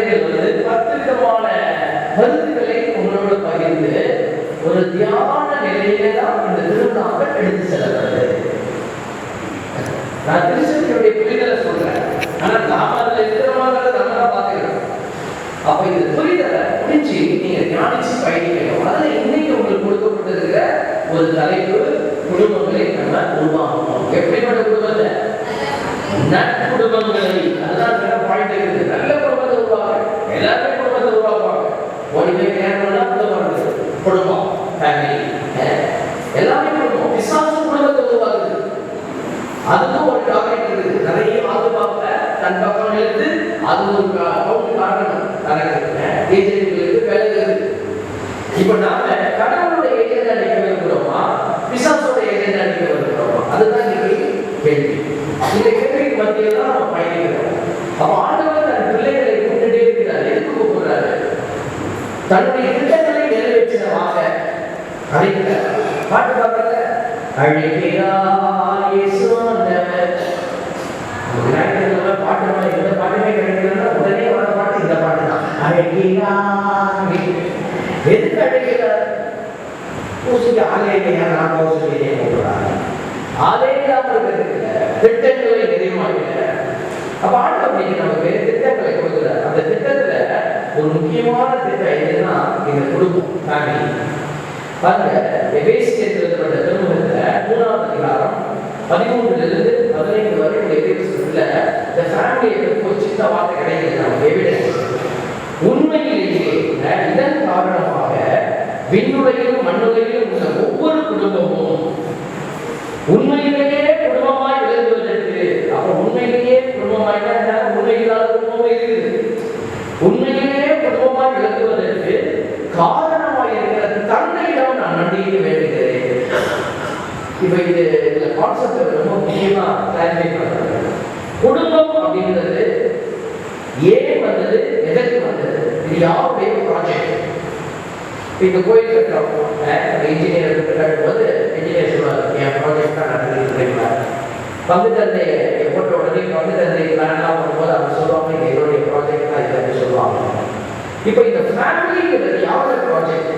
10 விதமான கருத்துக்களை உங்களோட பகிர்ந்து ஒரு தியான நிலையிலே தான் இந்த திருவிழாக்கள் எடுத்து செல்லப்படுது. நான் திருச்சபையுடைய புரிதலை சொல்றேன், ஆனா நாம அதுல இருக்கிறவங்க நல்லா பாத்துக்கிறோம். அப்ப இது புரிதலை புரிஞ்சு நீங்க தியானிச்சு பயணிக்கணும். அதுல இன்னைக்கு உங்களுக்கு கொடுக்கப்பட்டிருக்கிற ஒரு தலைப்பு, குடும்பங்களை நம்ம உருவாக்கணும். எப்படிப்பட்ட குடும்பத்தை? நற்குடும்பங்களை. அதுதான் பாயிண்ட் இருக்குது. நல்ல குடும்பத்தை உருவாக்க எல்லாருமே குடும்பத்தை உருவாக்குவாங்க. ஒளிவை நேரம்லாம் குடும்பம், ஃபேமிலி எல்லாமே குடும்பம். பிசாசு குடும்பத்தை உருவாக்குது. அதுக்கும் ஒரு டார்கெட் இருக்குது. நிறைய ஆதுபாப்ப தன் பக்கம் எடுத்து அது ஒரு காரணம் நடக்குது. ஏஜென்ட்களுக்கு வேலை இருக்குது. இப்ப நாம கடவுளுடைய ஏஜென்ட் அடிக்க விரும்புகிறோமா, பிசாசோட ஏஜென்ட் அடிக்க விரும்புகிறோமா? அதுதான் கேள்வி. இந்த கேள்விக்கு மத்தியில் தான் நம்ம பயணிக்கிறோம். அப்ப ஆண்டவர் தன் பிள்ளைகளை கூப்பிட்டே இருக்கிறார். எதுக்கு கூப்பிடுறாரு? தன்னுடைய திட்டங்களை நிறைவேற்றினவாக அழைக்கிறார். பாட்டு பாடுறத அழைக்கிறார் இயேசு ஆண்டவர். பாட்டு எந்த பாட்டுமே கிடைக்கலன்னா உடனே வர பாட்டு இந்த பாட்டு தான். அழைக்கிறார். எதுக்கு அழைக்கிறார்? பூசிக்கு ஆலயத்தையா நான் பூசிக்கையே கூப்பிடுறாங்க. திட்டங்களை நிறைவாக. அப்ப ஆண்டவர் நமக்கு திட்டங்களை கொடுக்கிறார். அந்த திட்டத்துல ஒரு முக்கியமான திட்டம் எதுன்னா இந்த குடும்பம், ஃபேமிலி. பாருங்க, எபேசியர் எழுதப்பட்ட திருமுகத்துல 3வது அதிகாரம் 13லிருந்து 15 வரை எபேசியர்ல இந்த ஃபேமிலியை பற்றி ஒரு சின்ன வார்த்தை கிடைக்கிறது நமக்கு எவிடன்ஸ். உண்மையிலேயே இதன் காரணமாக விண்ணுலகிலும் மண்ணுலகிலும் உள்ள ஒவ்வொரு குடும்பமும் உண்மையிலேயே குடும்பமாய் விளங்குவதற்கு. அப்ப உண்மையிலேயே குடும்பமாய் உண்மையில்லாத குடும்பமும் இருக்குது. உண்மையிலேயே குடும்பமாய் விளங்குவதற்கு காரணமாய் இருக்கிற தந்தையிடம் நான் நன்றியை வேண்டுகிறேன். இப்ப இதுல கான்செப்ட் ரொம்ப முக்கியமா கிளாரிஃபை பண்றாங்க. குடும்பம் அப்படிங்கிறது ஏன் வந்தது, எதற்கு வந்தது, இது யாருடைய ப்ராஜெக்ட்? இந்த கோயில் கட்டுறோம், இன்ஜினியர் கட்டும்போது இன்ஜினியர் சொல்லுவாங்க, என் ப்ராஜெக்ட் தான் நடந்துருக்கீங்களா? பங்கு தந்தையை போட்ட உடனே பங்கு தந்தை பிளான்லாம் வரும்போது அவங்க சொல்லுவாங்க, இது என்னுடைய ப்ராஜெக்ட் தான், இதை சொல்லுவாங்க. இப்போ இந்த ஃபேமிலிங்கிறது யாரோட ப்ராஜெக்ட்?